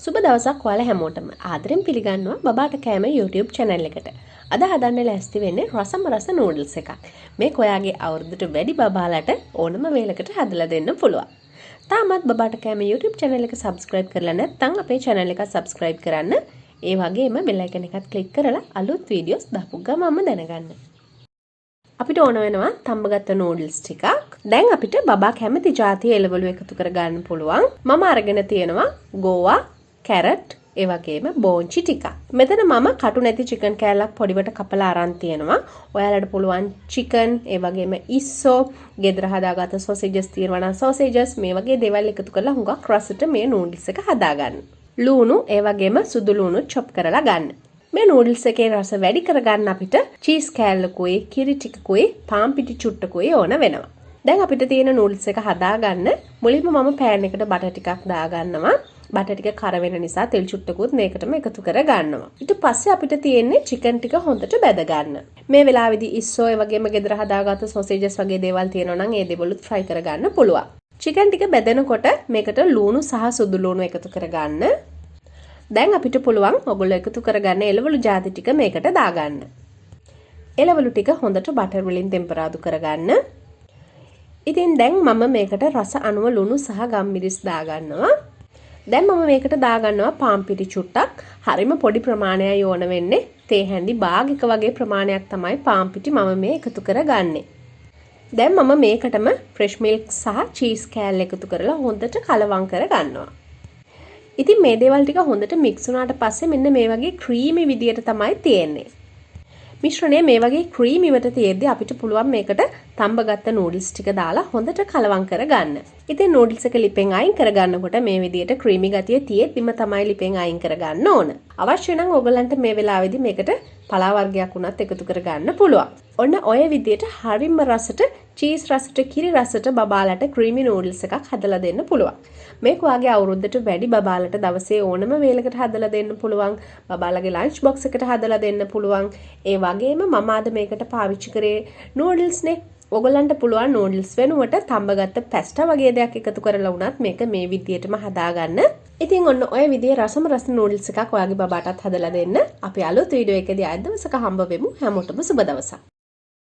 සුබ දවසක් ඔයාලා හැමෝටම ආදරෙන් පිළිගන්නවා බබාට කෑම YouTube channel එකට. අද හදන්න ලෑස්ති වෙන්නේ රසම රස නූඩල්ස් එකක්. මේක ඔයාගේ අවුරුද්දට වැඩි බබාලට ඕනම වේලකට හදලා දෙන්න පුළුවන්. තාමත් බබාට කෑම YouTube channel එක subscribe කරලා නැත්නම් අපේ channel එක subscribe කරන්න. ඒ වගේම bell icon එකත් click කරලා අලුත් videos දාපු ගමන්ම දැනගන්න. අපිට ඕන වෙනවා තඹගත්ත නූඩල්ස් ටිකක්. දැන් අපිට බබා කැමති ಜಾතිය එළවලු එකතු කරගන්න පුළුවන්. මම අරගෙන තියෙනවා ගෝවා, කැරට්, ඒ වගේම බෝන්චි ටිකක්. මෙතන මම කටු නැති චිකන් කෑල්ලක් පොඩිවට කපලා අරන් තියෙනවා. ඔයාලට පුළුවන් චිකන්, ඒ වගේම ඉස්සෝ, ගෙදර හදාගත්ත සොසේජස් තියෙනවා නම් සොසේජස්, මේ වගේ දේවල් එකතු කරලා හුඟක් රසට මේ නූඩල්ස් එක හදාගන්න. ලුණු, ඒ වගේම සුදු ලුණු chop කරලා ගන්න. මේ නූඩල්ස් එකේ රස වැඩි කරගන්න අපිට චීස් කෑල්ලකුයි, කිරි ටිකකුයි, පාන් පිටි චුට්ටකුයි ඕන වෙනවා. දැන් අපිට තියෙන නූඩල්ස් එක හදාගන්න මුලින්ම මම පෑන් එකට බටර් ටිකක් දාගන්නවා. බටර් ටික කර වෙන නිසා තෙල් චුට්ටකුත් මේකටම එකතු කර ගන්නවා. ඊට පස්සේ අපිට තියෙන්නේ චිකන් ටික හොඳට බැද ගන්න. මේ වෙලාවේදී ඉස්සෝ, ඒ වගේම ගෙදර හදාගත්ත සොසේජස් වගේ දේවල් තියෙනවා නම් ඒ දේවලුත් ෆ්‍රයි කර ගන්න පුළුවන්. චිකන් ටික බැදෙනකොට මේකට ලුණු සහ සුදු ලුණු එකතු කර ගන්න. දැන් අපිට පුළුවන් ඔයගොල්ලෝ එකතු කරගන්න එළවලු ಜಾති ටික මේකට දාගන්න. එළවලු ටික හොඳට බටර් වලින් ටෙම්පරාදු කරගන්න. ඉතින් දැන් මම මේකට රස අනුව ලුණු සහ ගම්මිරිස් දාගන්නවා. දැන් මම මේකට දාගන්නවා පාන් පිටි චුට්ටක්. හරිම පොඩි ප්‍රමාණයයි ඕන වෙන්නේ. තේ හැඳි භාගික වගේ ප්‍රමාණයක් තමයි පාන් පිටි මම මේ එකතු කරගන්නේ. දැන් මම මේකටම ෆ්‍රෙෂ් මිල්ක් සහ චීස් කෑල්ල එකතු කරලා හොඳට කලවම් කරගන්නවා. ඉතින් මේ දේවල් ටික හොඳට මික්ස් වුණාට පස්සේ මෙන්න මේ වගේ ක්‍රීමි විදියට තමයි තියෙන්නේ. මිශ්‍රණය මේ වගේ ක්‍රීමි වට තියෙද්දි අපිට පුළුවන් මේකට තඹගත්ත නූඩල්ස් ටික දාලා හොඳට කලවම් කරගන්න. ඉතින් නූඩල්ස් එක ලිපෙන් අයින් කරගන්නකොට මේ විදියට ක්‍රීමි ගතිය තියෙද්දිම තමයි ලිපෙන් අයින් කරගන්න ඕන. අවශ්‍ය නම් ඕගලන්ට මේ වෙලාවේදී මේකට පලා වර්ගයක් වුණත් එකතු කරගන්න පුළුවන්. ඔන්න ඔය විදියට හරිම රසට චීස් රසට, කිරි රසට බබාලට ක්‍රීමි නූඩල්ස් එකක් හදලා දෙන්න පුළුවන්. මේක ඔයාගේ අවුරුද්දට වැඩි බබාලට දවසේ ඕනම වේලකට හදලා දෙන්න පුළුවන්. බබාලගේ ලන්ච් බොක්ස් එකට හදලා දෙන්න පුළුවන්. ඒ වගේම මම අද මේකට පාවිච්චි කරේ නූඩල්ස් නේ. ඔයගලන්ට පුළුවන් නූඩල්ස් වෙනුවට තඹගත්ත පැස්ටා වගේ දෙයක් එකතු කරලා වුණත් මේක මේ විදියටම හදාගන්න. ඉතින් ඔන්න ඔය විදියේ රසම රස නූඩල්ස් එකක් ඔයාගේ බබාටත් හදලා දෙන්න. අපි අලුත් වීඩියෝ එකදී ආයෙත් දවසක හම්බ වෙමු. හැමෝටම සුබ දවසක්.